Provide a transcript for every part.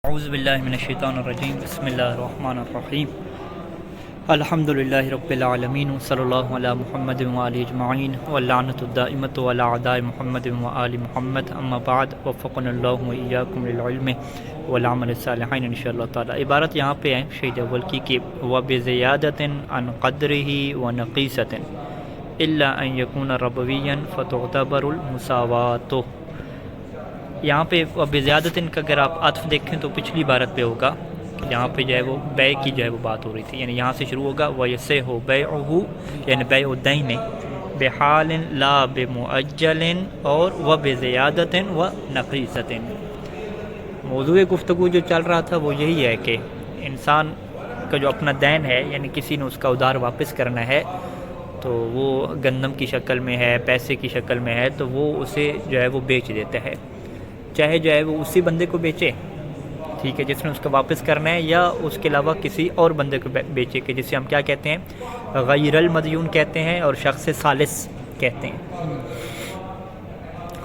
اعوذ باللہ من الشیطان الرجیم بسم اللہ الرحمن الرحیم الحمد للہ رب العالمین صلی اللہ علی محمد وآلہ اجمعین واللعنۃ الدائمۃ علی اعداء محمد وآل محمد اما بعد وفقنا اللہ وإیاکم للعلم والعمل الصالحین انشاءاللہ تعالی۔ عبارت یہاں پہ ہے شہید اول کی کہ وَبِزِيَادَةٍ عَنْ قَدْرِهِ وَنَقِيسَةٍ إِلَّا أَنْ يَكُونَ رَبْوِيًّا فَتُعْتَبَرُ الْمُسَاوَاةُ۔ یہاں پہ بزیادتن کا اگر آپ عطف دیکھیں تو پچھلی عبارت پہ ہوگا کہ یہاں پہ جو ہے وہ بے کی جو ہے وہ بات ہو رہی تھی، یعنی یہاں سے شروع ہوگا وَيَصِحُّ بَيْعُهُ یعنی بیع الدین بحال لا بمؤجل اور وبزیادتن ونقیصتن۔ موضوع گفتگو جو چل رہا تھا وہ یہی ہے کہ انسان کا جو اپنا دین ہے یعنی کسی نے اس کا ادھار واپس کرنا ہے تو وہ گندم کی شکل میں ہے، پیسے کی شکل میں ہے، تو وہ اسے جو ہے وہ بیچ دیتا ہے، چاہے جو ہے وہ اسی بندے کو بیچے، ٹھیک ہے، جس نے اس کا واپس کرنا ہے، یا اس کے علاوہ کسی اور بندے کو بیچے کہ جسے ہم کیا کہتے ہیں غیر المدیون کہتے ہیں اور شخص ثالث کہتے ہیں۔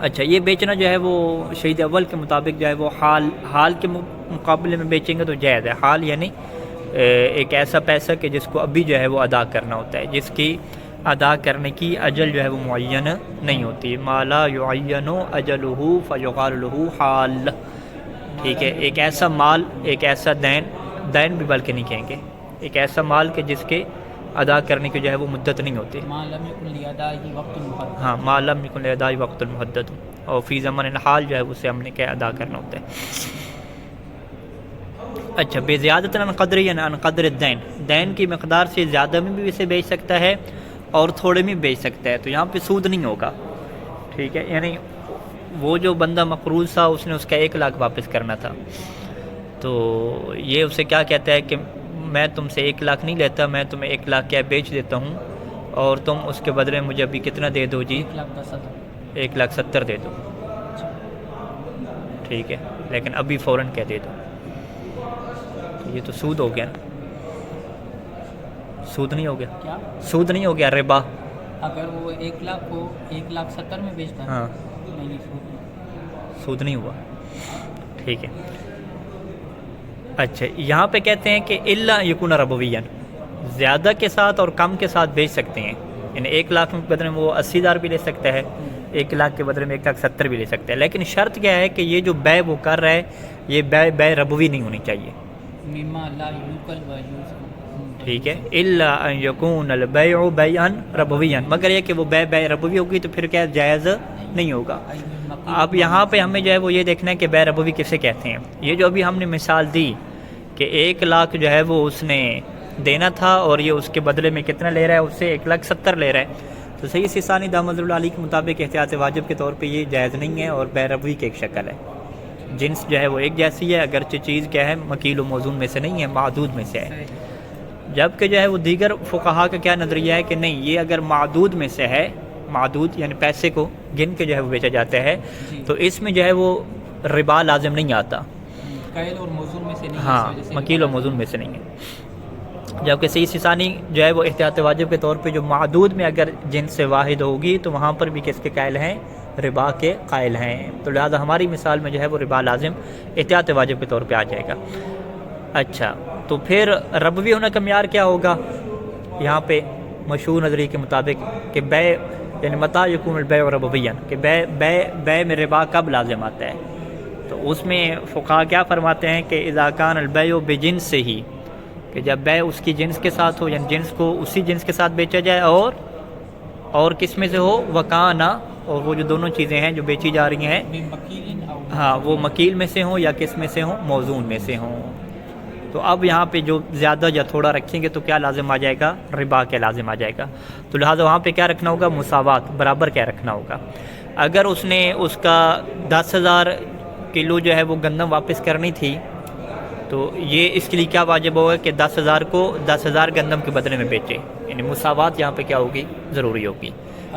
اچھا، یہ بیچنا جو ہے وہ شہید اول کے مطابق جو ہے وہ حال کے مقابلے میں بیچیں گے تو جائز ہے۔ حال یعنی ایک ایسا پیسہ کہ جس کو ابھی جو ہے وہ ادا کرنا ہوتا ہے، جس کی ادا کرنے کی اجل جو ہے وہ معین نہیں ہوتی، ما لا یعین اجلہ فیقال لہ حال، ٹھیک ہے، ایک ایسا مال، ایک ایسا دین بھی بلکہ نہیں کہیں گے، ایک ایسا مال کہ جس کے ادا کرنے کی جو ہے وہ مدت نہیں ہوتی، ما لم یکن لادائی وقت محدد، ہاں ما لم یکن لادائی وقت محدد، اور فی زمن الحال جو ہے اسے ہم نے کیا ادا کرنا ہوتا ہے۔ اچھا، بے زیادت عن قدر یعنی عن قدر الدین، دین کی مقدار سے زیادہ میں بھی اسے بیچ سکتا ہے اور تھوڑے میں بیچ سکتا ہے، تو یہاں پہ سود نہیں ہوگا، ٹھیک ہے، یعنی وہ جو بندہ مقروض تھا اس نے اس کا 1,00,000 واپس کرنا تھا، تو یہ اسے کیا کہتا ہے کہ میں تم سے 1,00,000 نہیں لیتا، میں تمہیں 1,00,000 کیا بیچ دیتا ہوں اور تم اس کے بدلے میں مجھے ابھی کتنا دے دو جی، 1,70,000 دے دو، ٹھیک ہے، لیکن ابھی فوراً کیا دے دو، یہ تو سود ہو گیا نا، سود نہیں ہو گیا، کیا سود نہیں ہو گیا، ربا، اگر وہ 1,00,000 کو 1,70,000 میں بیچتا ہے، ہاں نہیں سود سود نہیں ہوا، ٹھیک ہے۔ اچھا، یہاں پہ کہتے ہیں کہ الا یکون ربویا، زیادہ کے ساتھ اور کم کے ساتھ بیچ سکتے ہیں، یعنی 1,00,000 کے بدلے میں وہ 80,000 بھی لے سکتا ہے، 1,00,000 کے بدلے میں 1,70,000 بھی لے سکتا ہے، لیکن شرط کیا ہے کہ یہ جو بے وہ کر رہا ہے یہ بے ربوی نہیں ہونی چاہیے، مما لا یوکل و یوز، ٹھیک ہے، الا ان یکون البیع بیعا ربویا، مگر یہ کہ وہ بے ربوی ہوگی تو پھر کیا جائز نہیں ہوگا۔ اب یہاں پہ ہمیں جو ہے وہ یہ دیکھنا ہے کہ بے ربوی کسے کہتے ہیں۔ یہ جو ابھی ہم نے مثال دی کہ 1,00,000 جو ہے وہ اس نے دینا تھا اور یہ اس کے بدلے میں کتنا لے رہا ہے، اس سے 1,70,000 لے رہا ہے، تو صحیح ثانی دامت العلی کے مطابق احتیاط واجب کے طور پہ یہ جائز نہیں ہے اور بے ربوی کی ایک شکل ہے۔ جنس جو ہے وہ ایک جیسی ہے، اگرچہ چیز کیا ہے مکیل و موزون میں سے نہیں ہے، معدود میں سے ہے، جبکہ جو ہے وہ دیگر فقہا کا کیا نظریہ ہے کہ نہیں، یہ اگر معدود میں سے ہے، معدود یعنی پیسے کو گن کے جو ہے وہ بیچا جاتا ہے، تو اس میں جو ہے وہ ربا لازم نہیں آتا، قید اور موزون میں سے نہیں، ہاں مکیل و موزون میں سے نہیں ہے، جبکہ صحیح ثانی جو ہے وہ احتیاط واجب کے طور پہ جو معدود میں اگر جنس سے واحد ہوگی تو وہاں پر بھی کس کے قائل ہیں، ربا کے قائل ہیں، تو لہذا ہماری مثال میں جو ہے وہ ربا لازم احتیاط واجب کے طور پہ آ جائے گا۔ اچھا، تو پھر ربوی ہونے کا معیار کیا ہوگا؟ یہاں پہ مشہور نظریے کے مطابق کہ بے یعنی متى یکون البیع ربویا، کہ بے میں ربا کب لازم آتا ہے، تو اس میں فقہا کیا فرماتے ہیں کہ اذا کان البیع بجنس سے ہی، کہ جب بے اس کی جنس کے ساتھ ہو، یعنی جنس کو اسی جنس کے ساتھ بیچا جائے، اور کس میں سے ہو، وکانا، اور وہ جو دونوں چیزیں ہیں جو بیچی جا رہی ہیں ہاں وہ مکیل میں سے ہوں یا کس میں سے ہوں، موزون میں سے ہوں، تو اب یہاں پہ جو زیادہ یا تھوڑا رکھیں گے تو کیا لازم آ جائے گا، ربا کیا لازم آ جائے گا، تو لہٰذا وہاں پہ کیا رکھنا ہوگا، مساوات، برابر کیا رکھنا ہوگا۔ اگر اس نے اس کا 10,000 کلو جو ہے وہ گندم واپس کرنی تھی تو یہ اس کے لیے کیا واجب ہوگا کہ 10,000 کو 10,000 گندم کے بدلے میں بیچے، یعنی مساوات یہاں پہ کیا ہوگی، ضروری ہوگی،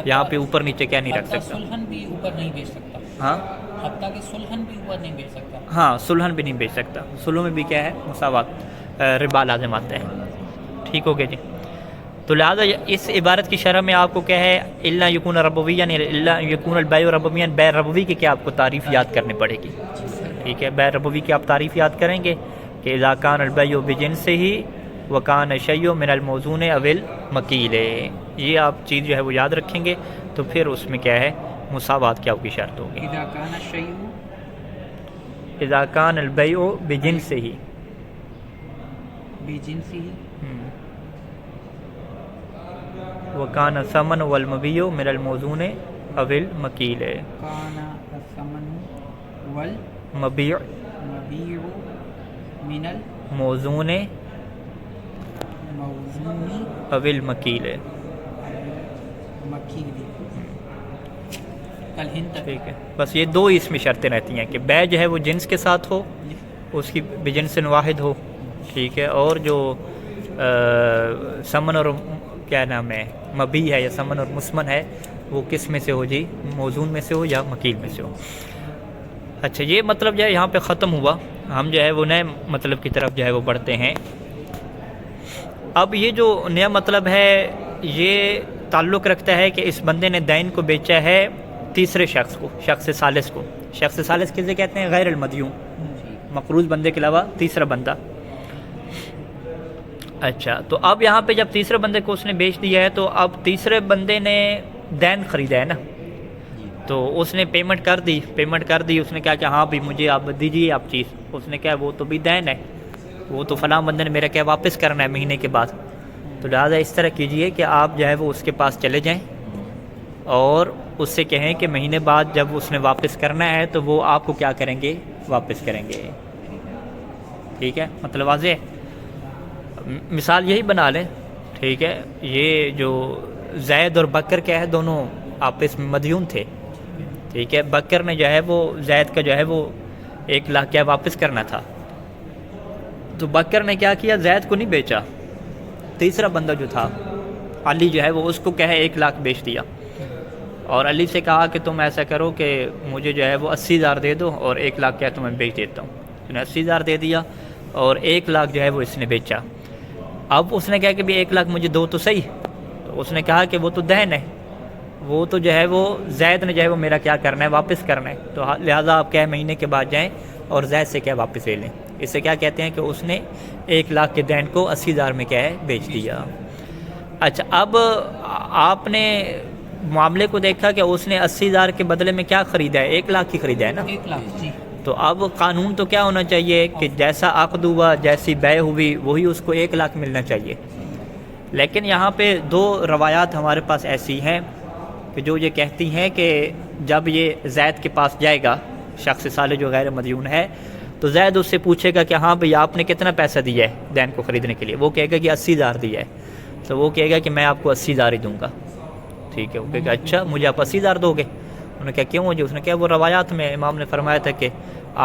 یہاں پہ اوپر نیچے کیا نہیں رکھ سکتا، سلحن بھی اوپر نہیں بیچ سکتا، ہاں حتیٰ کہ سلحن بھی اوپر نہیں بیچ سکتا، ہاں سلحن بھی نہیں بیچ سکتا، سلو میں بھی کیا ہے، مساوات، ربا لازم آتا ہے، ٹھیک ہو گیا جی۔ تو لہٰذا اس عبارت کی شرح میں آپ کو کیا ہے، الا یکون ربویا، یعنی الا یکون البیع ربویا، بے ربوی کی کیا آپ کو تعریف یاد کرنی پڑے گی، ٹھیک ہے، بے ربوی کی آپ تعریف یاد کریں گے کہ اذا کان البیع بجنسہ وکان الشیء من الموزون او المکیل، یہ آپ چیز جو ہے وہ یاد رکھیں گے تو پھر اس میں کیا ہے مساوات کیا کی شرط ہوگی. اذا کان الشیء اذا کان البیع بجنسہ، بجنسہ وکان الثمن والمبیع من الموزون او المکیل، کان الثمن مبیع والمبیع من موزون الموزون او المکیل. مکیل. الہند تک ٹھیک ہے، بس یہ دو اس میں شرطیں رہتی ہیں کہ بیع جو ہے وہ جنس کے ساتھ ہو، اس کی بجنس واحد ہو، ٹھیک ہے، اور جو ثمن اور کیا نام ہے مبیع ہے یا ثمن اور مسمن ہے وہ کس میں سے ہو جی، موزون میں سے ہو یا مکیل میں سے ہو. اچھا، یہ مطلب جو ہے یہاں پہ ختم ہوا. ہم جو ہے وہ نئے مطلب کی طرف جو ہے وہ بڑھتے ہیں. اب یہ جو نیا مطلب ہے یہ تعلق رکھتا ہے کہ اس بندے نے دین کو بیچا ہے تیسرے شخص کو، شخص ثالث کو. شخص ثالث کسے کہتے ہیں؟ غیر المدیون، مقروض بندے کے علاوہ تیسرا بندہ. اچھا، تو اب یہاں پہ جب تیسرے بندے کو اس نے بیچ دیا ہے تو اب تیسرے بندے نے دین خریدا ہے نا، تو اس نے پیمنٹ کر دی. اس نے کہا کہ ہاں بھی مجھے آپ دیجیے آپ چیز. اس نے کہا وہ تو بھی دین ہے، وہ تو فلاں بندے نے میرا کیا واپس کرنا ہے مہینے کے بعد. تو لہٰذا اس طرح کیجئے کہ آپ جو ہے وہ اس کے پاس چلے جائیں اور اس سے کہیں کہ مہینے بعد جب اس نے واپس کرنا ہے تو وہ آپ کو کیا کریں گے، واپس کریں گے. ٹھیک ہے، مطلب واضح ہے. مثال یہی بنا لیں، ٹھیک ہے. یہ جو زید اور بکر کیا ہے دونوں آپس میں مدیون تھے، ٹھیک ہے. بکر نے جو ہے وہ زید کا جو ہے وہ 1 لاکھ کیا واپس کرنا تھا. تو بکر نے کیا کیا، زید کو نہیں بیچا، تیسرا بندہ جو تھا علی جو ہے وہ اس کو کیا ہے 1 لاکھ بیچ دیا. اور علی سے کہا کہ تم ایسا کرو کہ مجھے جو ہے وہ 80,000 دے دو اور 1 لاکھ کیا تمہیں بیچ دیتا ہوں. تو نے 80,000 دے دیا اور 1 لاکھ جو ہے وہ اس نے بیچا. اب اس نے کہا کہ بھی 1 لاکھ مجھے دو تو صحیح. تو اس نے کہا کہ وہ تو دین ہے، وہ تو جو ہے وہ زید نے جو ہے وہ میرا کیا کرنا ہے، واپس کرنا ہے. تو لہٰذا آپ کیا مہینے کے بعد جائیں اور زید سے کیا واپس لے لیں. اس سے کیا کہتے ہیں کہ اس نے 1 لاکھ کے دین کو 80,000 میں کیا ہے بیچ دیا. اچھا، اب آپ نے معاملے کو دیکھا کہ اس نے 80,000 کے بدلے میں کیا خریدا ہے، 1 لاکھ کی خریدا ہے نا. 1 لاکھ جی. تو اب قانون تو کیا ہونا چاہیے کہ جیسا عقد ہوا، جیسی بیع ہوئی، وہی اس کو 1 لاکھ ملنا چاہیے. لیکن یہاں پہ 2 روایات ہمارے پاس ایسی ہیں کہ جو یہ کہتی ہیں کہ جب یہ زید کے پاس جائے گا، شخص صالح جو غیر مدیون ہے، تو زید اس سے پوچھے گا کہ ہاں بھئی آپ نے کتنا پیسہ دیا ہے دین کو خریدنے کے لیے. وہ کہے گا کہ 80,000 دیا ہے. تو وہ کہے گا کہ میں آپ کو 80,000 ہی دوں گا. ٹھیک ہے، وہ کہے گا اچھا مجھے آپ 80,000 دو گے. انہوں نے کہا کیوں جی؟ اس نے کہا وہ روایات میں امام نے فرمایا تھا کہ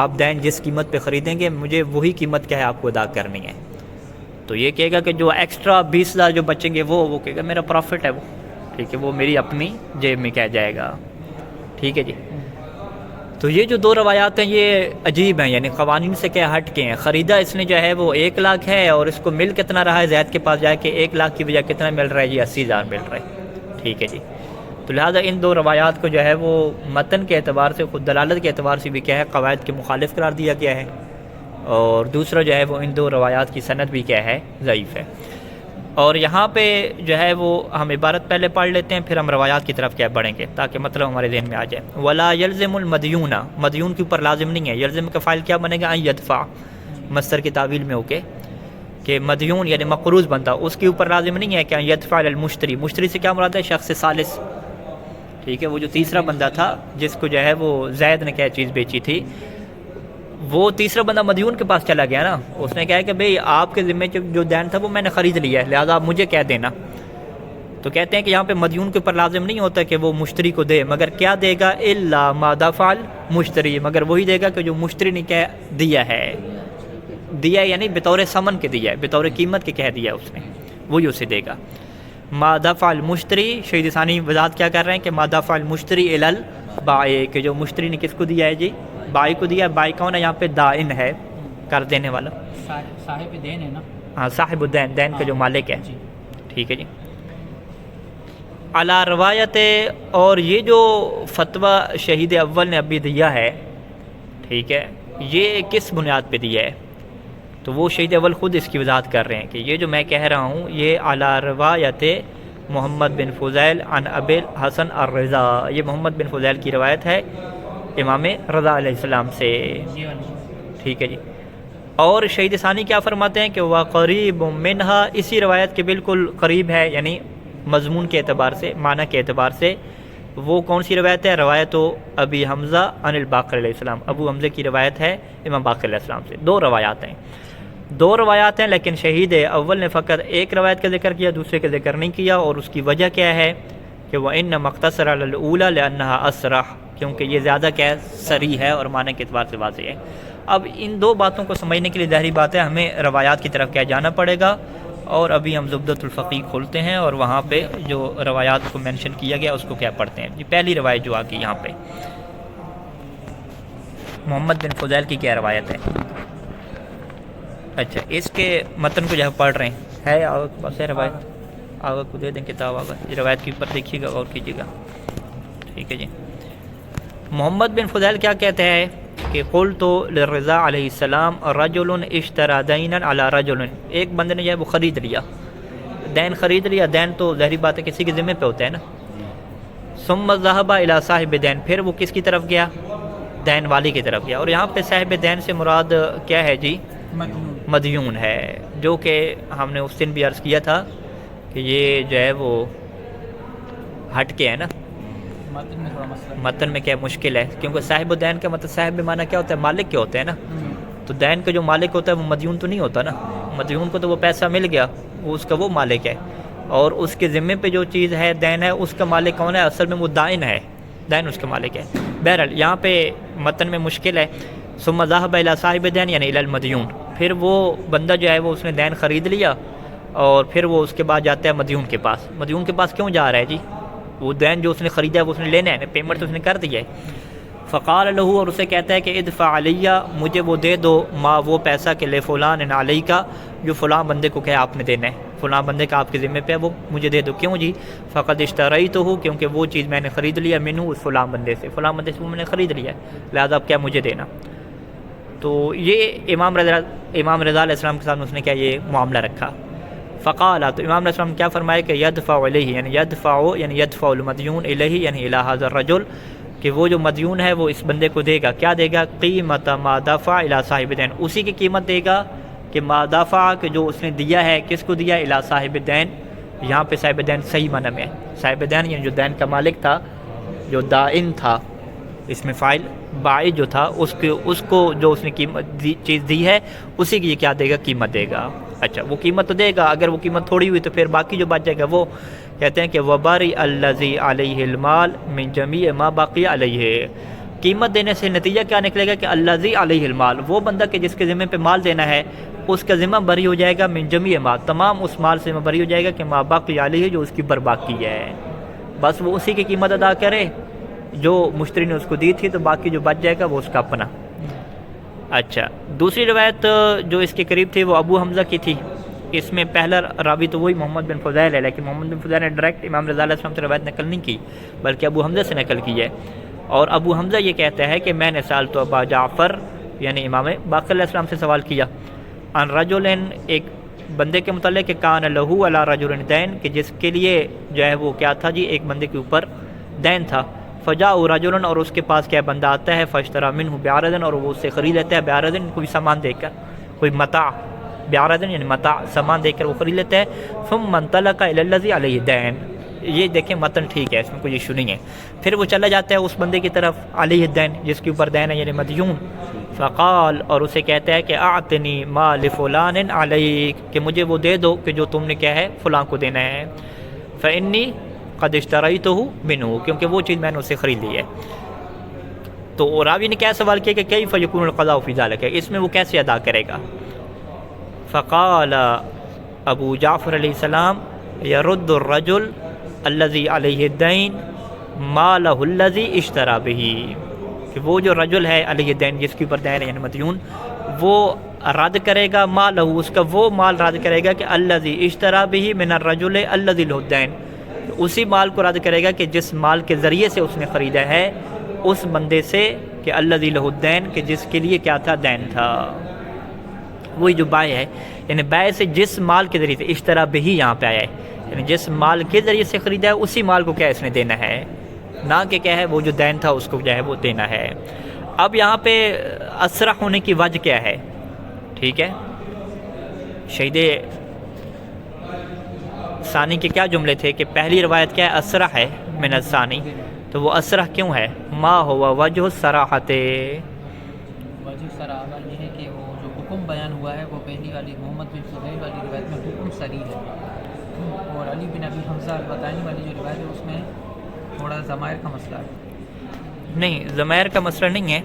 آپ دین جس قیمت پہ خریدیں گے مجھے وہی قیمت کیا ہے آپ کو ادا کرنی ہے. تو یہ کہے گا کہ جو ایکسٹرا 20,000 جو بچیں گے وہ کہے گا میرا پروفٹ ہے وہ، ٹھیک ہے، وہ میری اپنی جیب میں کیا جائے گا. ٹھیک ہے جی. تو یہ جو 2 روایات ہیں یہ عجیب ہیں، یعنی قوانین سے کیا ہٹ کے ہیں. خریدا اس نے جو ہے وہ 1 لاکھ ہے اور اس کو مل کتنا رہا ہے زید کے پاس جا کے 1 لاکھ کی بجائے کتنا مل رہا ہے جی، 80,000 مل رہا ہے. ٹھیک ہے جی. تو لہٰذا ان 2 روایات کو جو ہے وہ متن کے اعتبار سے، خود دلالت کے اعتبار سے بھی کیا ہے قواعد کے مخالف قرار دیا گیا ہے. اور دوسرا جو ہے وہ ان 2 روایات کی سند بھی کیا ہے ضعیف ہے. اور یہاں پہ جو ہے وہ ہم عبارت پہلے پڑھ لیتے ہیں پھر ہم روایات کی طرف کیا بڑھیں گے تاکہ مطلب ہمارے ذہن میں آ جائے. ولا یلزم المدیون، مدیون کے اوپر لازم نہیں ہے. یلزم کا فاعل کیا بنے گا؟ ان یدفع، مصدر کی تعویل میں ہو کے کہ مدیون یعنی مقروض بندہ، اس کے اوپر لازم نہیں ہے کہ ان یدفع المشتری. مشتری سے کیا مراد ہے؟ شخص ثالث. ٹھیک ہے، وہ جو تیسرا بندہ تھا جس کو جو ہے وہ زید نے کیا چیز بیچی تھی، وہ تیسرا بندہ مدیون کے پاس چلا گیا نا. اس نے کہا کہ بھئی آپ کے ذمے جو دین تھا وہ میں نے خرید لیا ہے، لہٰذا آپ مجھے کیا دینا. تو کہتے ہیں کہ یہاں پہ مدیون کے اوپر لازم نہیں ہوتا کہ وہ مشتری کو دے، مگر کیا دے گا؟ الا ما دفع المشتری، مگر وہی دے گا کہ جو مشتری نے کیا دیا ہے. دیا یعنی بطور ثمن کے دیا ہے، بطور قیمت کے کہہ دیا اس نے، وہی اسے دے گا. ما دفع المشتری، شہید ثانی وضاحت کیا کر رہے ہیں کہ ما دفع المشتری الی البائع، کہ جو مشتری نے کس کو دیا ہے جی؟ بائی کو دیا. بائی کون ہے؟ یہاں پہ دائن ہے، کر دینے والا، صاحب دین ہے نا. ہاں، صاحب الدین، دین کا جو مالک ہے. جی. ٹھیک ہے جی. علی روایت، اور یہ جو فتویٰ شہید اول نے ابھی دیا ہے، ٹھیک ہے، یہ کس بنیاد پہ دیا ہے؟ تو وہ شہید اول خود اس کی وضاحت کر رہے ہیں کہ یہ جو میں کہہ رہا ہوں یہ علی روایت محمد بن فضیل عن ابی الحسن الرضا، یہ محمد بن فضیل کی روایت ہے امام رضا علیہ السلام سے، جی والی ٹھیک ہے جی۔ اور شہید ثانی کیا فرماتے ہیں کہ وہ قریب منہا، اسی روایت کے بالکل قریب ہے، یعنی مضمون کے اعتبار سے، معنی کے اعتبار سے وہ کون سی روایت ہے؟ روایت ابی حمزہ عن الباقر علیہ السلام، ابو حمزہ کی روایت ہے امام باقر علیہ السلام سے۔ دو روایات ہیں لیکن شہید اول نے فقط ایک روایت کا ذکر کیا، دوسرے کا ذکر نہیں کیا، اور اس کی وجہ کیا ہے کہ وہ ان مختصر علی الاولی لانہا اسرح، کیونکہ یہ زیادہ کیا ہے؟ صریح ہے اور معنی کے اعتبار سے واضح ہے۔ اب ان دو باتوں کو سمجھنے کے لیے ظاہری بات ہے ہمیں روایات کی طرف کیا جانا پڑے گا، اور ابھی ہم زبدۃ الفقیہ کھولتے ہیں اور وہاں پہ جو روایات کو مینشن کیا گیا اس کو کیا پڑھتے ہیں۔ جی پہلی روایت جو آ گئی یہاں پہ محمد بن فضیل کی کیا روایت ہے؟ اچھا اس کے متن کو جو ہے پڑھ رہے ہیں، ہے آگا کے پاس ہے روایت؟ آگا کو دے دیں کتاب، آگا یہ روایت کے اوپر دیکھیے گا، غور کیجیے گا، ٹھیک ہے جی۔ محمد بن فضیل کیا کہتے ہیں کہ قلت للرضا علیہ السلام رجل اشترى دینا علی رجل، ایک بندے نے جو ہے وہ خرید لیا، دین خرید لیا، دین تو ظاہری بات ہے کسی کے ذمہ پہ ہوتا ہے نا۔ ثم ذهب الى صاحب دین، پھر وہ کس کی طرف گیا؟ دین والی کی طرف گیا، اور یہاں پہ صاحب دین سے مراد کیا ہے جی؟ مدیون ہے، جو کہ ہم نے اس دن بھی عرض کیا تھا کہ یہ جو ہے وہ ہٹ کے ہے نا، متن میں تھوڑا مسئلہ متن میں کیا مشکل ہے، کیونکہ صاحب دین کا مطلب صاحب معنی کیا ہوتا ہے؟ مالک کیا ہوتا ہے نا، تو دین کا جو مالک ہوتا ہے وہ مدیون تو نہیں ہوتا نا، مدیون کو تو وہ پیسہ مل گیا، وہ اس کا وہ مالک ہے، اور اس کے ذمے پہ جو چیز ہے دین ہے اس کا مالک کون ہے؟ اصل میں وہ دائن ہے، دین اس کا مالک ہے۔ بہرحال یہاں پہ متن میں مشکل ہے، ثم ذهب الى صاحب دین یعنی الى المدیون، پھر وہ بندہ جو ہے وہ اس نے دین خرید لیا اور پھر وہ اس کے بعد جاتا ہے مدیون کے پاس۔ مدیون کے پاس کیوں جا رہا ہے جی؟ وہ دین جو اس نے خریدا ہے وہ اس نے لینا ہے، پیمنٹ تو اس نے کر دی ہے۔ فقال له، اور اسے کہتا ہے کہ ادفع علیہ، مجھے وہ دے دو، ما وہ پیسہ کہ لے فلان علیہ کا، جو فلاں بندے کو کہ آپ نے دینا ہے، فلاں بندے کا آپ کے ذمہ پہ ہے، وہ مجھے دے دو۔ کیوں جی؟ فقد اشتریتہ، کیونکہ وہ چیز میں نے خرید لیا، منہ اس فلاں بندے سے، فلاں بندے سے وہ میں نے خرید لیا ہے، لہٰذا اب کیا مجھے دینا۔ تو یہ امام رضا علیہ السلام کے سامنے اس نے کیا یہ معاملہ رکھا۔ فقال، تو امام علیہ السلام کیا فرمائے کہ یدفع علیہ، یعنی یدفع المدیون الیہ یعنی الی ھذا الرجل، کہ وہ جو مدیون ہے وہ اس بندے کو دے گا، کیا دے گا؟ قیمت ما دفع الی صاحب دین، اسی کی قیمت دے گا کہ ما دفع، کہ جو اس نے دیا ہے، کس کو دیا؟ الی صاحب دین، یہاں پہ صاحب دین صحیح معنی میں ہے، صاحب دین یعنی جو دین کا مالک تھا، جو دائن تھا، اس میں فائل بائی جو تھا، اس کو جو اس نے قیمت چیز دی ہے اسی کی کیا دے گا؟ قیمت دے گا۔ اچھا وہ قیمت تو دے گا، اگر وہ قیمت تھوڑی ہوئی تو پھر باقی جو بچ جائے گا وہ کہتے ہیں کہ وباری الذی علیہ المال من جمیع ما باقی علیہ، قیمت دینے سے نتیجہ کیا نکلے گا کہ الذی علیہ المال، وہ بندہ کہ جس کے ذمہ پہ مال دینا ہے اس کا ذمہ بری ہو جائے گا، من جمیع ما، تمام اس مال سے بری ہو جائے گا کہ ما باقی علیہ، جو اس کی بر باقی ہے، بس وہ اسی کی قیمت ادا کرے جو مشتری نے اس کو دی تھی، تو باقی جو بچ جائے گا وہ اس کا اپنا۔ اچھا دوسری روایت جو اس کے قریب تھی وہ ابو حمزہ کی تھی، اس میں پہلا راوی تو وہی محمد بن فضیل ہے، لیکن محمد بن فضیل نے ڈائریکٹ امام رضا علیہ السلام سے روایت نقل نہیں کی بلکہ ابو حمزہ سے نقل کی ہے، اور ابو حمزہ یہ کہتا ہے کہ میں نے سألت ابا جعفر یعنی امام باقر علیہ السلام سے سوال کیا، عن رجل، ایک بندے کے متعلق کہ کان لہو علی رجل دین، کہ جس کے لیے جو ہے وہ کیا تھا جی؟ ایک بندے کے اوپر دین تھا۔ فجاء رجل، اور اس کے پاس کیا بندہ آتا ہے، فاشترى منہ بعرض، اور وہ اس سے خرید لیتا ہے، بعرض کوئی سامان دے کر، کوئی متاع، بعرض یعنی متاع، سامان دے کر وہ خرید لیتا ہے۔ ثم انطلق الى الذي علیہ دین، یہ دیکھیں متن ٹھیک ہے، اس میں کوئی ایشو نہیں ہے، پھر وہ چلا جاتا ہے اس بندے کی طرف علیہ الدین جس کے اوپر دین ہے یعنی مدیون۔ فقال، اور اسے کہتا ہے کہ اعطنی ما لفلان علیک، کہ مجھے وہ دے دو کہ جو تم نے کیا ہے فلاں کو دینا ہے، فانی قد اشتریتہ منہ، کیونکہ وہ چیز میں نے اسے خرید لی ہے۔ تو راوی نے کیا سوال کیا کہ کیف یکون القضاء فی ذلک، اس میں وہ کیسے ادا کرے گا؟ فقال ابو جعفر علیہ السلام یرد الرجل الذی علیہ الدین مالہ الذی اشتری بہ، کہ وہ جو رجل ہے علیہ الدین جس کے اوپر دین ہے یعنی مدیون، وہ رد کرے گا مالہ، اس کا وہ مال رد کرے گا کہ الذی اشتری بہ من الرجل الذی لہ الدین، اسی مال کو رد کرے گا کہ جس مال کے ذریعے سے اس نے خریدا ہے اس بندے سے کہ الذی لہ الدین، کہ جس کے لیے کیا تھا؟ دین تھا. وہی جو بائع ہے، یعنی بائع سے جس مال کے ذریعے سے، اشترا بہی یہاں پہ آیا ہے، یعنی جس مال کے ذریعے سے خریدا ہے اسی مال کو کیا اس نے دینا ہے، نہ کہ کیا ہے وہ جو دین تھا اس کو جو ہے وہ دینا ہے. اب یہاں پہ اسرح ہونے کی وجہ کیا ہے؟ ٹھیک ہے، شہید ثانی کے کیا جملے تھے کہ پہلی روایت کیا ہے؟ اسرح ہے من الثانی، تو وہ اسرح کیوں ہے؟ ما ہوا وجہ الصراحت، وجہ صراحت یہ ہے کہ وہ جو حکم بیان ہوا ہے وہ پہلی والی محمد بن فضیل والی روایت میں حکم صریح ہے، اور علی بن ابی حمزہ البتانی والی جو روایت ہے اس میں تھوڑا ضمائر کا مسئلہ ہے. نہیں، ضمائر کا مسئلہ نہیں ہے،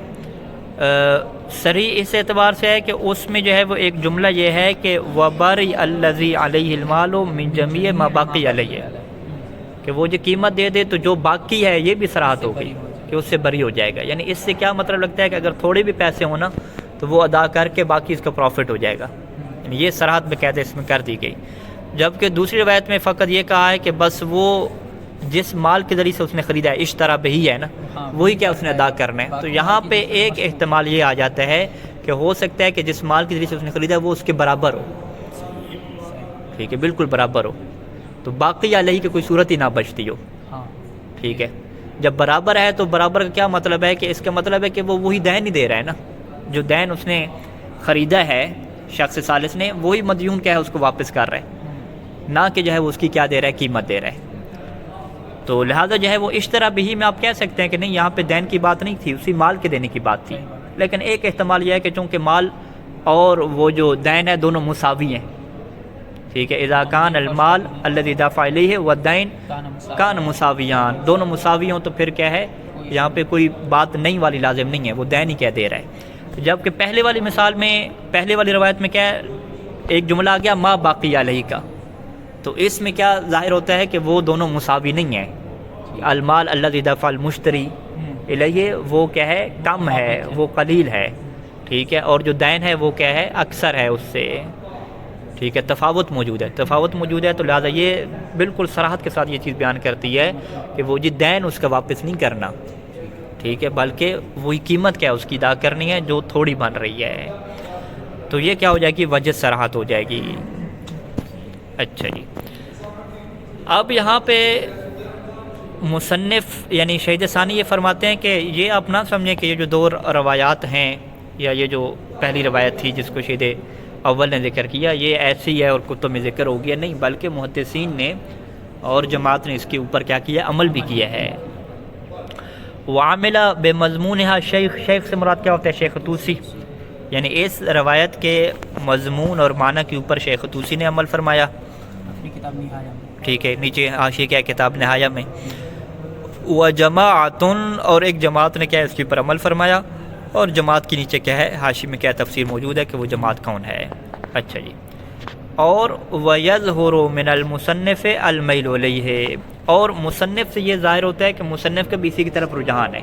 صریح اس اعتبار سے ہے کہ اس میں جو ہے وہ ایک جملہ یہ ہے کہ وَبَرِئَ الَّذِي عَلَيْهِ الْمَالُ مِن جَمِيعِ مَا بَقِيَ عَلَيْهِ، کہ وہ جو قیمت دے دے تو جو باقی ہے یہ بھی صراحت ہو گئی کہ اس سے بری ہو جائے گا. یعنی اس سے کیا مطلب لگتا ہے کہ اگر تھوڑے بھی پیسے ہونا تو وہ ادا کر کے باقی اس کا پروفٹ ہو جائے گا، یعنی یہ صراحت بقاعدہ اس میں کر دی گئی. جبکہ دوسری روایت میں فقط یہ کہا ہے کہ بس وہ جس مال کے ذریعے سے اس نے خریدا ہے، اشترا بہی ہے نا، وہی کیا اس نے ادا کرنا ہے. تو یہاں پہ ایک احتمال یہ آ جاتا ہے کہ ہو سکتا ہے کہ جس مال کے ذریعے سے اس نے خریدا ہے وہ اس کے برابر ہو، ٹھیک ہے، بالکل برابر ہو، تو باقی علیہ کی کوئی صورت ہی نہ بچتی ہو. ٹھیک ہے، جب برابر ہے تو برابر کا کیا مطلب ہے کہ اس کا مطلب ہے کہ وہ وہی دین ہی دے رہا ہے نا، جو دین اس نے خریدا ہے شخص ثالث نے، وہی مدیون کیا ہے اس کو واپس کر رہا ہے، نہ کہ جو ہے وہ اس کی کیا دے رہا ہے؟ قیمت دے رہا ہے. تو لہٰذا جو ہے وہ اشترا بہی میں آپ کہہ سکتے ہیں کہ نہیں، یہاں پہ دین کی بات نہیں تھی، اسی مال کے دینے کی بات تھی. لیکن ایک احتمال یہ ہے کہ چونکہ مال اور وہ جو دین ہے دونوں مساوی ہیں، ٹھیک ہے، اذا کان المال الذی دفع الیہ والدین کان مساویان، دونوں مساوی ہوں تو پھر کیا ہے یہاں پہ کوئی بات نہیں والی لازم نہیں ہے، وہ دین ہی کیا دے رہا ہے. جبکہ پہلے والی مثال میں، پہلے والی روایت میں کیا ہے؟ ایک جملہ آ گیا ما باقی علیہ کا، تو اس میں کیا ظاہر ہوتا ہے کہ وہ دونوں مساوی نہیں ہیں. المال الذی دفع المشتری الیہ وہ کیا ہے؟ کم ہے، وہ قلیل ہے، ٹھیک ہے، اور جو دین ہے وہ کیا ہے؟ اکثر ہے اس سے، ٹھیک ہے، تفاوت موجود ہے، تفاوت موجود ہے. تو لہٰذا یہ بالکل صراحت کے ساتھ یہ چیز بیان کرتی ہے کہ وہ جی دین اس کا واپس نہیں کرنا، ٹھیک ہے، بلکہ وہی قیمت کیا ہے اس کی ادا کرنی ہے جو تھوڑی بن رہی ہے. تو یہ کیا ہو جائے گی؟ وجہ صراحت ہو جائے گی. اچھا جی، اب یہاں پہ مصنف یعنی شہید ثانی یہ فرماتے ہیں کہ یہ آپ نہ سمجھیں کہ یہ جو دو روایات ہیں یا یہ جو پہلی روایت تھی جس کو شہید اول نے ذکر کیا یہ ایسی ہے اور کتب میں ذکر ہو گیا، نہیں، بلکہ محدثین نے اور جماعت نے اس کے اوپر کیا کیا؟ عمل بھی کیا ہے. وعاملہ بے مضمونہ، شیخ سے مراد کیا ہوتا ہے؟ شیخ طوسی، یعنی اس روایت کے مضمون اور معنی کے اوپر شیخ طوسی نے عمل فرمایا. کتاب نہایہ میں، ٹھیک ہے، نیچے حاشیے کیا کتاب نہایہ میں. وجماعت، اور ایک جماعت نے کیا اس کے اوپر عمل فرمایا، اور جماعت کے نیچے کیا ہے؟ حاشی میں کیا تفسیر موجود ہے کہ وہ جماعت کون ہے. اچھا جی، اور وَيَظْهُرُ مِنَ الْمُصَنِّفِ الْمَيْلُ عَلَيْهِ، اور مصنف سے یہ ظاہر ہوتا ہے کہ مصنف کا بھی اسی کی طرف رجحان ہے.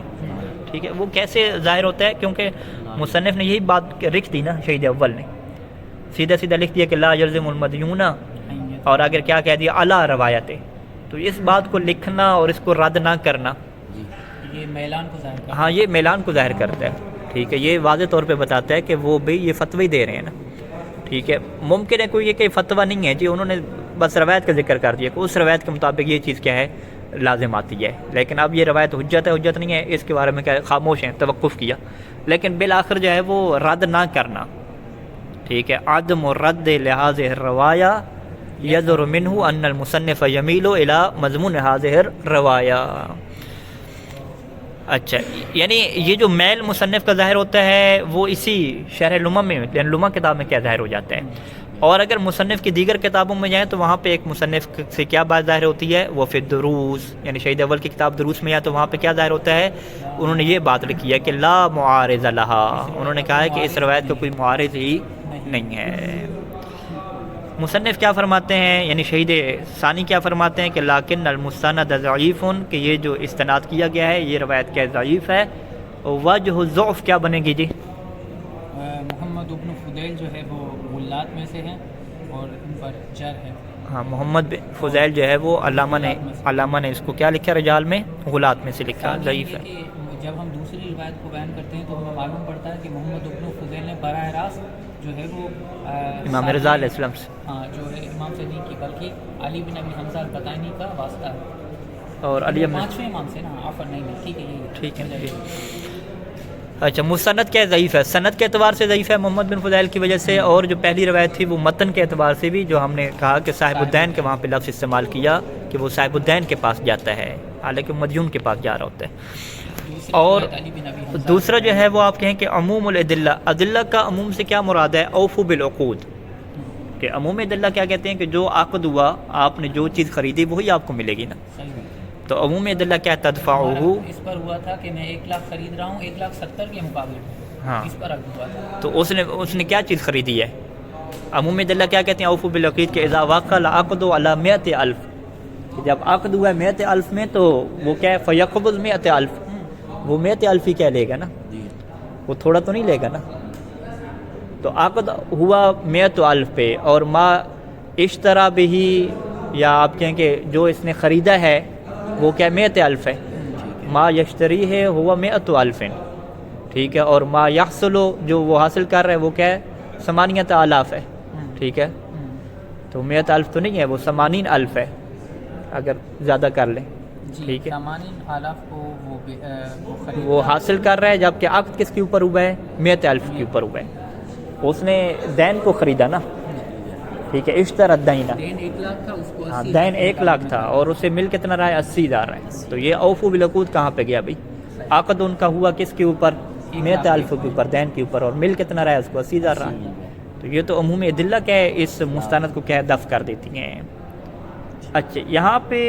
ٹھیک ہے، وہ کیسے ظاہر ہوتا ہے؟ کیونکہ مصنف نے یہی بات لکھ دی نا، شہید اول نے سیدھا سیدھا لکھ دیا کہ لا یلزم المدیون، اور اگر کیا کہہ دیا اعلیٰ روایت، تو اس بات کو لکھنا اور اس کو رد نہ کرنا یہ میلان کو ظاہر کرتا ہے. ہاں، یہ میلان کو ظاہر کرتا ہے. ٹھیک ہے، یہ واضح طور پہ بتاتا ہے کہ وہ بھی یہ فتوی دے رہے ہیں نا. ٹھیک ہے، ممکن ہے کوئی یہ کہ فتویٰ نہیں ہے جی، انہوں نے بس روایت کا ذکر کر دیا کہ اس روایت کے مطابق یہ چیز کیا ہے؟ لازم آتی ہے. لیکن اب یہ روایت حجت ہے حجت نہیں ہے، اس کے بارے میں کیا خاموش ہیں، توقف کیا. لیکن بالآخر جو ہے وہ رد نہ کرنا. ٹھیک ہے، عدم رد لحاظ الروایا یذر منہ ان المصنف یمیل الی مضمون هذه الروایا. اچھا، یعنی یہ جو میل مصنف کا ظاہر ہوتا ہے وہ اسی شرح لمم میں، یعنی لمم کتاب میں کیا ظاہر ہو جاتا ہے. اور اگر مصنف کی دیگر کتابوں میں جائیں تو وہاں پہ ایک مصنف سے کیا بات ظاہر ہوتی ہے؟ وہ فی الدروس، یعنی شہید اول کی کتاب دروس میں جائیں تو وہاں پہ کیا ظاہر ہوتا ہے؟ انہوں نے یہ بات لکھی ہے کہ لا معارض لہا، انہوں نے کہا ہے کہ اس روایت کا کوئی معارض ہی نہیں ہے. مصنف کیا فرماتے ہیں، یعنی شہید ثانی کیا فرماتے ہیں کہ لیکن المستند ضعیف، کہ یہ جو استناد کیا گیا ہے یہ روایت کیا ضعیف ہے. وجہ الضعف کیا بنے گی جی؟ محمد ابن فضیل جو ہے وہ غلات میں سے ہے اور ان پر جر ہے. ہاں، محمد بن فضیل جو ہے وہ علامہ نے اس کو کیا لکھا رجال میں؟ غلات میں سے لکھا، ضعیف ہے. جب ہم دوسری روایت کو بیان کرتے ہیں تو ہمیں معلوم پڑتا ہے کہ محمد بن فضیل نے براہ راست جو ہے وہ امام رضا علیہ السلام سے، ہاں جو ہے امام سے نہیں کی، بلکہ علی بن ابی حمزہ البطانی کا واسطہ ہے، اور علی بن، پانچویں امام سے نا آفر نہیں ہے، ٹھیک ہے یہ ٹھیک ہے. اچھا، مستند کیا ضعیف ہے؟ سند کے اعتبار سے ضعیف ہے محمد بن فضیل کی وجہ سے، اور جو پہلی روایت تھی وہ متن کے اعتبار سے بھی، جو ہم نے کہا کہ صاحب الدین کے وہاں پہ لفظ استعمال کیا کہ وہ صاحب الدین کے پاس جاتا ہے، حالانکہ مدیون کے پاس جا رہا ہوتا ہے. اور دوسرا جو ہے وہ آپ کہیں کہ عموم الادلہ، ادلہ کا عموم سے کیا مراد ہے؟ اوفو بالعقود، کہ عموم ادلہ کیا کہتے ہیں کہ جو عقد ہوا، آپ نے جو چیز خریدی وہی آپ کو ملے گی نا. تو عموم ادلہ کیا تدفعہ، اس پر ہوا تھا کہ میں 1 لاکھ خرید رہا ہوں 1,70,000 کے مقابلے میں، ہاں اس پر عقد ہوا تھا. تو اس نے کیا چیز خریدی ہے؟ عموم ادلہ کیا کہتے ہیں؟ اوفو بالعقید کے اذا وقع العقد علی 100,000، جب عقد ہوا ہے 100,000 میں تو وہ کیا ہے؟ فیقبض 100,000، وہ 100,000 ہی کیا لے گا نا، وہ تھوڑا تو نہیں لے گا نا. تو عقد ہوا 100,000 پہ، اور ما اشترا بھی، یا آپ کہیں کہ جو اس نے خریدا ہے وہ کیا 100,000 ہے، ما یشتری ہے ہوا 100,000، ٹھیک ہے. اور ما یحصل، جو وہ حاصل کر رہا ہے وہ کیا ہے؟ 8,000 ہے، ٹھیک ہے. تو 100,000 تو نہیں ہے، وہ 80,000 ہے اگر زیادہ کر لیں، ٹھیک ہے. 80,000 کو وہ حاصل کر رہا ہے، جبکہ عقد کس کے اوپر ہوا ہے؟ 100,000 کے اوپر ہوا ہے. اس نے دین کو خریدا نا، ٹھیک ہے. اشترى الدین، دین 1 لاکھ تھا، اس کو ہاں دین 1 لاکھ تھا، اور اسے مل کتنا رہا ہے؟ 80,000 ہے. تو یہ اوفو بالعقود کہاں پہ گیا بھائی؟ عقد ان کا ہوا کس کے اوپر؟ 100,000 کے اوپر، دین کے اوپر، اور مل کتنا رہا ہے؟ اس کو 80,000 رہا. تو یہ تو عمومی ادلہ کیا ہے، اس مستند کو کیا ہے؟ دفع کر دیتی ہیں. اچھا، یہاں پہ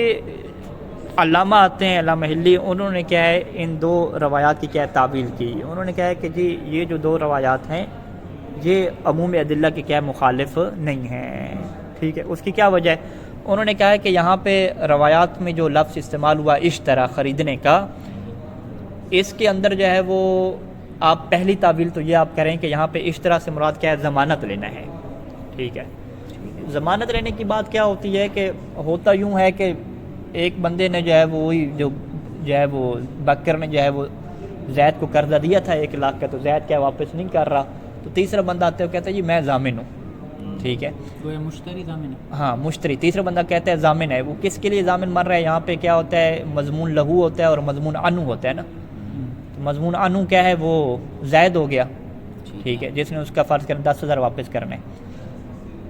علامہ آتے ہیں، علامہ حلی، انہوں نے کیا ہے ان 2 روایات کی کیا تعویل کی. انہوں نے کہا ہے کہ جی یہ جو 2 روایات ہیں یہ عموم ادلہ کے کیا مخالف نہیں ہیں، ٹھیک ہے. اس کی کیا وجہ ہے؟ انہوں نے کہا ہے کہ یہاں پہ روایات میں جو لفظ استعمال ہوا اشترا، خریدنے کا، اس کے اندر جو ہے وہ آپ پہلی تعویل تو یہ آپ کریں کہ یہاں پہ اشترا سے مراد کیا ہے؟ ضمانت لینا ہے، ٹھیک ہے. ضمانت لینے کی بات کیا ہوتی ہے کہ ہوتا یوں ہے کہ ایک بندے نے جو ہے وہ وہی جو ہے وہ بکر نے جو ہے وہ زید کو قرضہ دیا تھا 1 لاکھ کا، تو زید کیا واپس نہیں کر رہا، تو تیسرا بندہ آتا ہے وہ کہتا ہے جی میں ضامن ہوں، ٹھیک ہے. وہ مشتری ضامن ہے، ہاں مشتری، تیسرا بندہ کہتا ہے ضامن ہے. وہ کس کے لیے ضامن مر رہا ہے؟ یہاں پہ کیا ہوتا ہے؟ مضمون لہو ہوتا ہے اور مضمون عنہ ہوتا ہے نا. تو مضمون عنہ کیا ہے؟ وہ زید ہو گیا، ٹھیک ہے، جس نے اس کا فرض کرنا 10,000 واپس کرنے.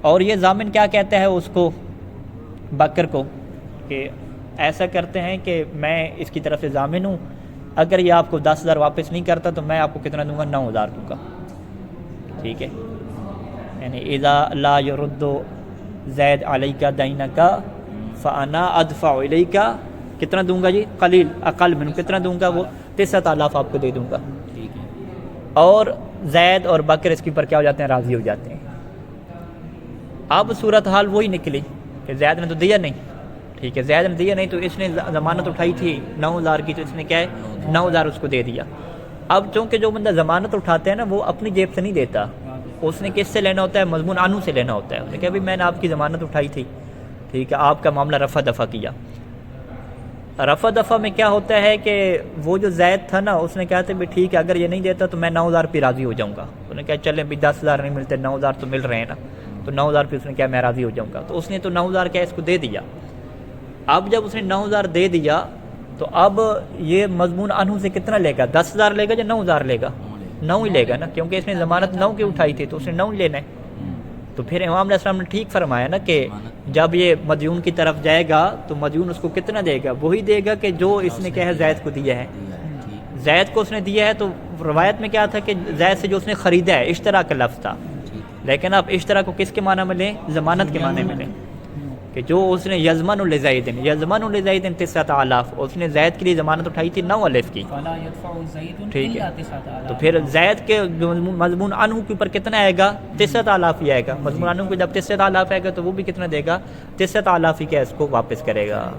اور یہ ضامن کیا کہتا ہے اس کو، بکر کو، کہ ایسا کرتے ہیں کہ میں اس کی طرف سے ضامن ہوں، اگر یہ آپ کو 10,000 واپس نہیں کرتا تو میں آپ کو کتنا دوں گا؟ 9,000 دوں گا، ٹھیک ہے. یعنی اذا لا يرد زید علیک دینک فانا ادفع الیک، کتنا دوں گا جی؟ قلیل، اقل من، کتنا دوں گا؟ وہ 9,000 آپ کو دے دوں گا. اور زید اور بکر اس کے اوپر کیا ہو جاتے ہیں؟ راضی ہو جاتے ہیں. اب صورتحال وہی نکلی کہ زید نے تو دیا نہیں، ٹھیک ہے، زید نے دیا نہیں تو اس نے ضمانت اٹھائی تھی 9,000 کی، تو اس نے کیا ہے 9,000 اس کو دے دیا. اب چونکہ جو بندہ ضمانت اٹھاتے ہیں نا وہ اپنی جیب سے نہیں دیتا، اس نے کس سے لینا ہوتا ہے؟ مضمون عنہ سے لینا ہوتا ہے. اس نے کہا بھائی میں نے آپ کی ضمانت اٹھائی تھی، ٹھیک ہے، آپ کا معاملہ رفع دفع کیا. رفع دفع میں کیا ہوتا ہے کہ وہ جو زید تھا نا اس نے کہا تھا بھی ٹھیک ہے اگر یہ نہیں دیتا تو میں 9,000 پہ راضی ہو جاؤں گا. انہوں نے کہا چلیں بھی 10,000 نہیں ملتے 9,000 تو مل رہے ہیں نا، تو 9,000 پہ اس نے کیا میں راضی ہو جاؤں گا. تو اس نے تو 9,000 کیا اس کو دے دیا. اب جب اس نے 9,000 دے دیا تو اب یہ مضمون عنہ سے کتنا لے گا؟ 10,000 لے گا یا 9,000 لے گا؟ 9 ہی لے گا نا، کیونکہ اس نے ضمانت 9 کی اٹھائی تھی تو اس نے 9 ہی لینا ہے. تو پھر امام علیہ السلام نے ٹھیک فرمایا نا کہ جب یہ مدیون کی طرف جائے گا تو مدیون اس کو کتنا دے گا؟ وہی دے گا کہ جو اس نے کیا ہے زید کو دیا ہے. زید کو اس نے دیا ہے تو روایت میں کیا تھا کہ زید سے جو اس نے خریدا ہے، اشترا کا لفظ تھا، لیکن اب اشترا کو کس کے معنی میں لیں؟ ضمانت کے معنی میں لیں، کہ جو اس نے یضمن لزید 9,000 اس نے زید کے لیے ضمانت اٹھائی تھی 9,000 کی، ٹھیک ہے. تو پھر زید کے مضمون عنہ کے اوپر کتنا آئے گا؟ 9,000 ہی آئے گا. مضمون عنہ کو جب 9,000 آئے گا تو وہ بھی کتنا دے گا؟ 9,000 ہی کیا اس کو واپس کرے گا.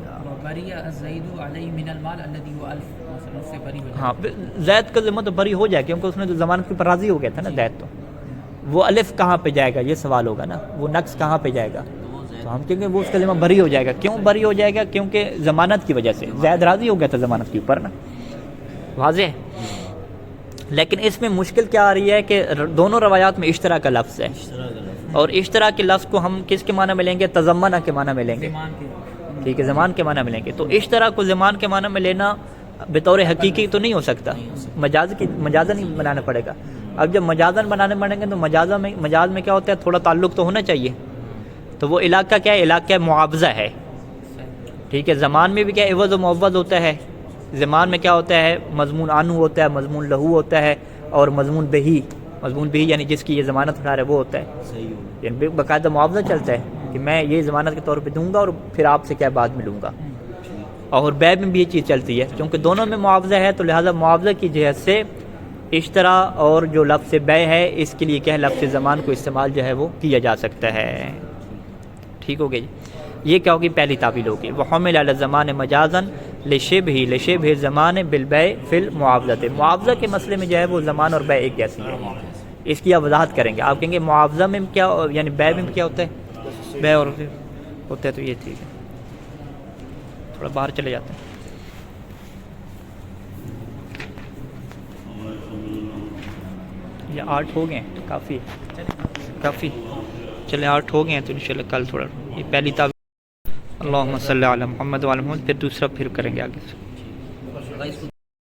ہاں زید کا ذمہ تو بری ہو جائے کیونکہ اس نے تو ضمانت کے اوپر راضی ہو گیا تھا نا زید. تو وہ الف کہاں پہ جائے گا یہ سوال ہوگا نا، وہ نقص کہاں پہ جائے گا؟ تو ہم کہیں گے وہ اس کا ذمہ بری ہو جائے گا. کیوں بری ہو جائے گا؟ کیونکہ ضمانت کی وجہ سے زید راضی ہو گیا تھا ضمانت کے اوپر نا. واضح ہے؟ لیکن اس میں مشکل کیا آ رہی ہے کہ دونوں روایات میں اشترا کا لفظ ہے، اور اشترا کے لفظ کو ہم کس کے معنی میں لیں گے؟ تضمنہ کے معنی میں لیں گے، زمان کے ٹھیک ہے، زمان کے معنی میں لیں گے. تو اشترا کو زمان کے معنی میں لینا بطور حقیقی تو نہیں ہو سکتا، مجازن ہی بنانا پڑے گا. اب جب مجازن بنانے پڑیں گے تو مجاز میں کیا ہوتا ہے؟ تھوڑا تعلق تو ہونا چاہیے. تو وہ علاقہ کیا ہے؟ علاقہ معاوضہ ہے، ٹھیک ہے. زمان میں بھی کیا عوض و معوض ہوتا ہے، زمان میں کیا ہوتا ہے؟ مضمون عنہ ہوتا ہے، مضمون لہو ہوتا ہے، اور مضمون بہی یعنی جس کی یہ ضمانت اٹھا رہا ہے وہ ہوتا ہے، یعنی باقاعدہ معاوضہ چلتا ہے کہ میں یہ ضمانت کے طور پہ دوں گا اور پھر آپ سے کیا بعد میں لوں گا. اور بیع میں بھی یہ چیز چلتی ہے، کیونکہ دونوں میں معاوضہ ہے تو لہٰذا معاوضہ کی جہت سے اشترا اور جو لفظ بیع ہے اس کے لیے کیا ہے؟ لفظ زمان کو استعمال جو ہے وہ کیا جا سکتا ہے. ٹھیک ہو گیا جی. یہ کیا ہوگی؟ پہلی تعبیر ہوگی. وحمل علی الزمان مجازن لشبہ الزمان بالبیع فی المعاوضہ. معاوضہ کے مسئلے میں جو ہے وہ زمان اور بیع ایک جیسی ہے. اس کی آپ وضاحت کریں گے. آپ کہیں گے معاوضہ میں کیا یعنی بیع میں کیا ہوتا ہے؟ بیع اور ہوتا ہے. تو یہ ٹھیک ہے، تھوڑا باہر چلے جاتے ہیں. یہ 8 ہو گئے ہیں، کافی چلیں 8 ہو گئے ہیں تو انشاءاللہ کل تھوڑا یہ پہلی تعبیر. اللہم صلی علی محمد وعلی محمد، پھر دوسرا پھر کریں گے آگے سے.